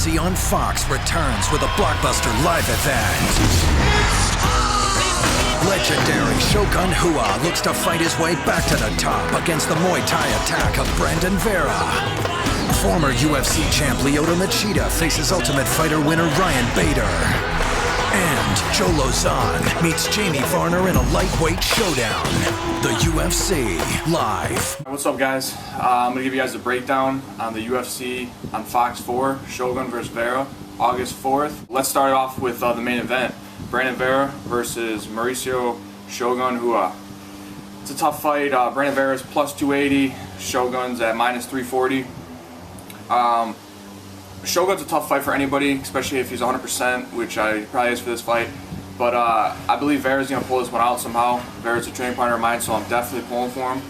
UFC on Fox returns with a blockbuster live event. Legendary Shogun Rua looks to fight his way back to the top against the Muay Thai attack of Vera. Former UFC champ Lyoto Machida faces Ultimate Fighter winner Ryan Bader. And Joe Lauzon meets Jamie Varner in a lightweight showdown. The UFC live. What's up, guys? I'm going to give you guys a breakdown on the UFC on Fox 4, Shogun vs. Vera, August 4th. Let's start off with the main event. Vera versus Mauricio Shogun Rua. It's a tough fight. Vera is plus 280, Shogun's at minus 340. Shogun's a tough fight for anybody, especially if he's 100%, which he probably is for this fight. But I believe Vera's going to pull this one out somehow. Vera's a training partner of mine, so I'm definitely pulling for him.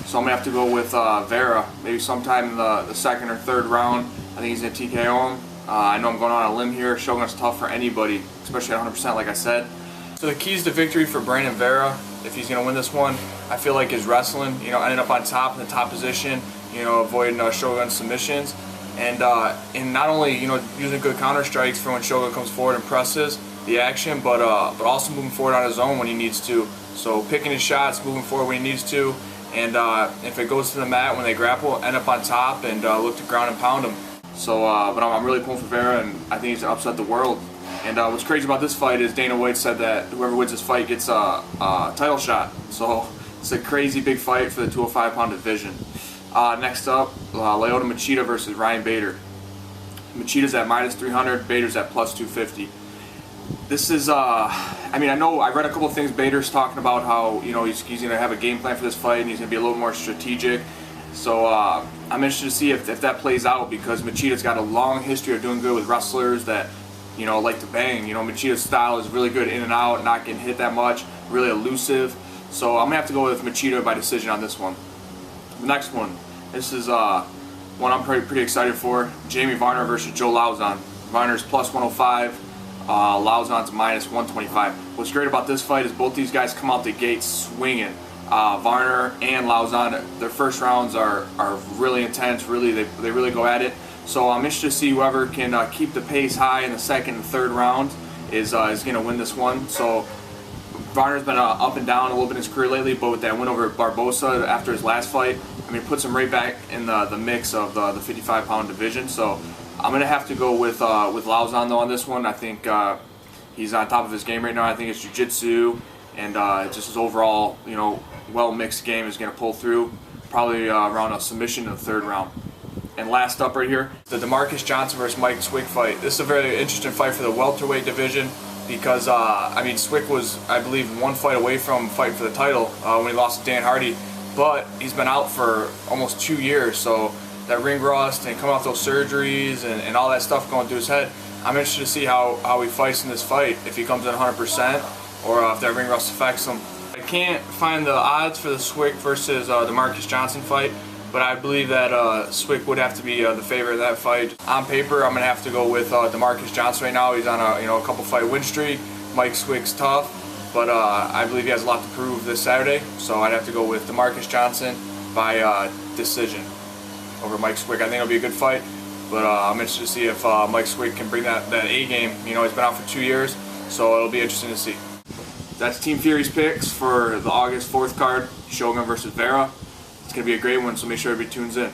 So I'm going to have to go with Vera, maybe sometime in the second or third round. I think he's going to TKO him. I know I'm going on a limb here. Shogun's tough for anybody, especially at 100% like I said. So the keys to victory for Vera, if he's going to win this one, I feel like is wrestling, ending up on top in the top position, avoiding Shogun's submissions. And not only using good counter strikes for when Shogun comes forward and presses the action, but also moving forward on his own when he needs to. So picking his shots, moving forward when he needs to, and if it goes to the mat when they grapple, end up on top and look to ground and pound him. So, but I'm really pulling for Vera, and I think he's gonna upset the world. And what's crazy about this fight is Dana White said that whoever wins this fight gets a title shot. So it's a crazy big fight for the 205-pound division. Next up, Lyoto Machida versus Ryan Bader. Machida's at minus 300, Bader's at plus 250. This is, I know I read a couple of things Bader's talking about how, he's going to have a game plan for this fight and he's going to be a little more strategic. So I'm interested to see if that plays out, because Machida's got a long history of doing good with wrestlers that, like to bang. Machida's style is really good in and out, not getting hit that much, really elusive. So I'm going to have to go with Machida by decision on this one. The next one, this is one I'm pretty excited for. Jamie Varner versus Joe Lauzon. Varner's plus 105, Lauzon's minus 125. What's great about this fight is both these guys come out the gate swinging. Varner and Lauzon, their first rounds are really intense. They really go at it. So I'm interested to see whoever can keep the pace high in the second and third round is going to win this one. So Varner's been up and down a little bit in his career lately, but with that win over Barbosa after his last fight, puts him right back in the mix of the 55-pound division. So I'm going to have to go with Lauzon though on this one. I think he's on top of his game right now. I think his jiu-jitsu and just his overall, well-mixed game is going to pull through, probably around a submission in the third round. And last up right here, the Damarques Johnson versus Mike Swick fight. This is a very interesting fight for the welterweight division, because Swick was, I believe, one fight away from fighting for the title when he lost to Dan Hardy, but he's been out for almost 2 years, so that ring rust and coming off those surgeries and all that stuff going through his head, I'm interested to see how he fights in this fight, if he comes in 100% or if that ring rust affects him. I can't find the odds for the Swick versus Damarques Johnson fight, but I believe that Swick would have to be the favorite of that fight. On paper, I'm going to have to go with Damarques Johnson right now. He's on a couple fight win streak. Mike Swick's tough, but I believe he has a lot to prove this Saturday. So I'd have to go with Damarques Johnson by decision over Mike Swick. I think it'll be a good fight, but I'm interested to see if Mike Swick can bring that A game. He's been out for 2 years, so it'll be interesting to see. That's Team Fury's picks for the August 4th card, Shogun versus Vera. It's going to be a great one, so make sure everybody tunes in.